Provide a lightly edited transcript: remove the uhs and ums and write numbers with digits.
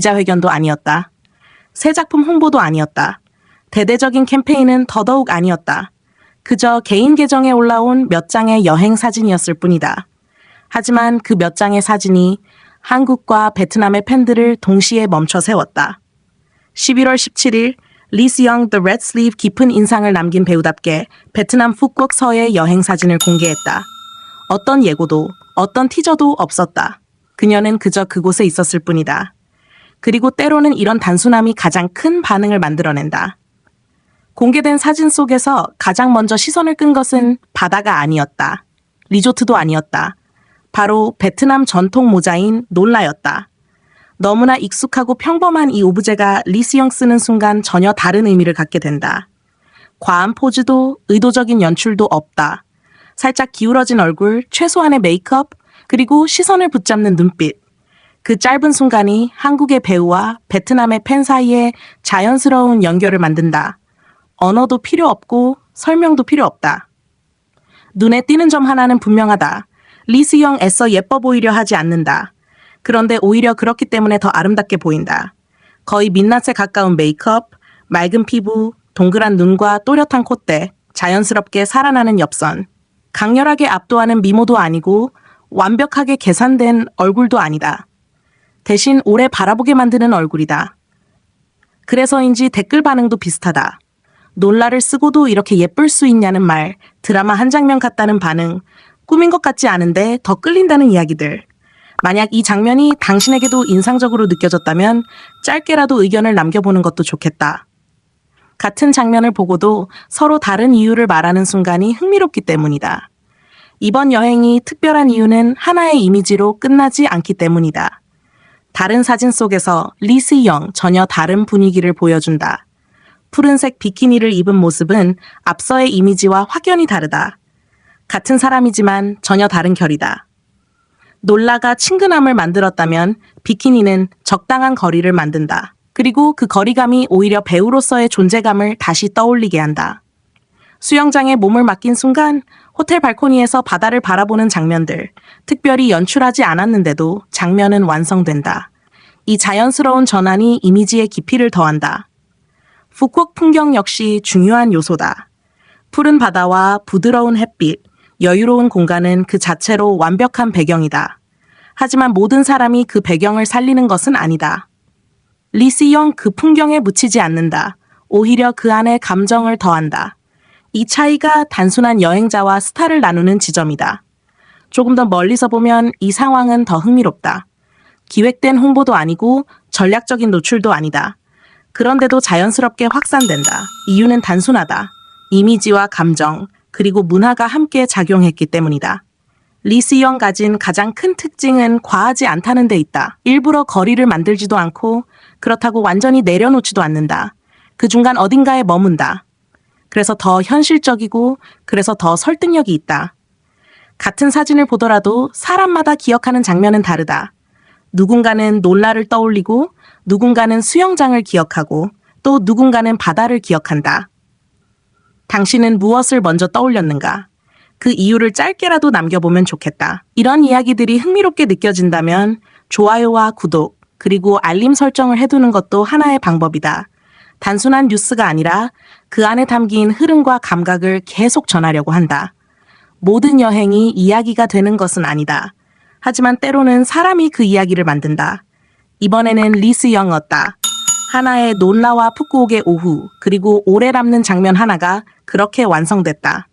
기자회견도 아니었다. 새 작품 홍보도 아니었다. 대대적인 캠페인은 더더욱 아니었다. 그저 개인 계정에 올라온 몇 장의 여행 사진이었을 뿐이다. 하지만 그 몇 장의 사진이 한국과 베트남의 팬들을 동시에 멈춰 세웠다. 11월 17일 리스영 The Red Sleeve 깊은 인상을 남긴 배우답게 베트남 푸꾸옥 서의 여행 사진을 공개했다. 어떤 예고도 어떤 티저도 없었다. 그녀는 그저 그곳에 있었을 뿐이다. 그리고 때로는 이런 단순함이 가장 큰 반응을 만들어낸다. 공개된 사진 속에서 가장 먼저 시선을 끈 것은 바다가 아니었다. 리조트도 아니었다. 바로 베트남 전통 모자인 놀라였다. 너무나 익숙하고 평범한 이 오브제가 리스영 쓰는 순간 전혀 다른 의미를 갖게 된다. 과한 포즈도 의도적인 연출도 없다. 살짝 기울어진 얼굴, 최소한의 메이크업, 그리고 시선을 붙잡는 눈빛. 그 짧은 순간이 한국의 배우와 베트남의 팬 사이에 자연스러운 연결을 만든다. 언어도 필요 없고 설명도 필요 없다. 눈에 띄는 점 하나는 분명하다. 리스영 애써 예뻐 보이려 하지 않는다. 그런데 오히려 그렇기 때문에 더 아름답게 보인다. 거의 민낯에 가까운 메이크업, 맑은 피부, 동그란 눈과 또렷한 콧대, 자연스럽게 살아나는 엽선. 강렬하게 압도하는 미모도 아니고 완벽하게 계산된 얼굴도 아니다. 대신 오래 바라보게 만드는 얼굴이다. 그래서인지 댓글 반응도 비슷하다. 놀라를 쓰고도 이렇게 예쁠 수 있냐는 말, 드라마 한 장면 같다는 반응, 꾸민 것 같지 않은데 더 끌린다는 이야기들. 만약 이 장면이 당신에게도 인상적으로 느껴졌다면 짧게라도 의견을 남겨보는 것도 좋겠다. 같은 장면을 보고도 서로 다른 이유를 말하는 순간이 흥미롭기 때문이다. 이번 여행이 특별한 이유는 하나의 이미지로 끝나지 않기 때문이다. 다른 사진 속에서 리스영 전혀 다른 분위기를 보여준다. 푸른색 비키니를 입은 모습은 앞서의 이미지와 확연히 다르다. 같은 사람이지만 전혀 다른 결이다. 놀라가 친근함을 만들었다면 비키니는 적당한 거리를 만든다. 그리고 그 거리감이 오히려 배우로서의 존재감을 다시 떠올리게 한다. 수영장에 몸을 맡긴 순간 호텔 발코니에서 바다를 바라보는 장면들, 특별히 연출하지 않았는데도 장면은 완성된다. 이 자연스러운 전환이 이미지의 깊이를 더한다. 푸꾸옥 풍경 역시 중요한 요소다. 푸른 바다와 부드러운 햇빛, 여유로운 공간은 그 자체로 완벽한 배경이다. 하지만 모든 사람이 그 배경을 살리는 것은 아니다. 리스영 그 풍경에 묻히지 않는다. 오히려 그 안에 감정을 더한다. 이 차이가 단순한 여행자와 스타를 나누는 지점이다. 조금 더 멀리서 보면 이 상황은 더 흥미롭다. 기획된 홍보도 아니고 전략적인 노출도 아니다. 그런데도 자연스럽게 확산된다. 이유는 단순하다. 이미지와 감정, 그리고 문화가 함께 작용했기 때문이다. 리스영 가진 가장 큰 특징은 과하지 않다는 데 있다. 일부러 거리를 만들지도 않고 그렇다고 완전히 내려놓지도 않는다. 그 중간 어딘가에 머문다. 그래서 더 현실적이고 그래서 더 설득력이 있다. 같은 사진을 보더라도 사람마다 기억하는 장면은 다르다. 누군가는 놀라를 떠올리고 누군가는 수영장을 기억하고 또 누군가는 바다를 기억한다. 당신은 무엇을 먼저 떠올렸는가? 그 이유를 짧게라도 남겨보면 좋겠다. 이런 이야기들이 흥미롭게 느껴진다면 좋아요와 구독, 그리고 알림 설정을 해두는 것도 하나의 방법이다. 단순한 뉴스가 아니라 그 안에 담긴 흐름과 감각을 계속 전하려고 한다. 모든 여행이 이야기가 되는 것은 아니다. 하지만 때로는 사람이 그 이야기를 만든다. 이번에는 리스영이었다. 하나의 놀라와 푸꾸옥의 오후, 그리고 오래 남는 장면 하나가 그렇게 완성됐다.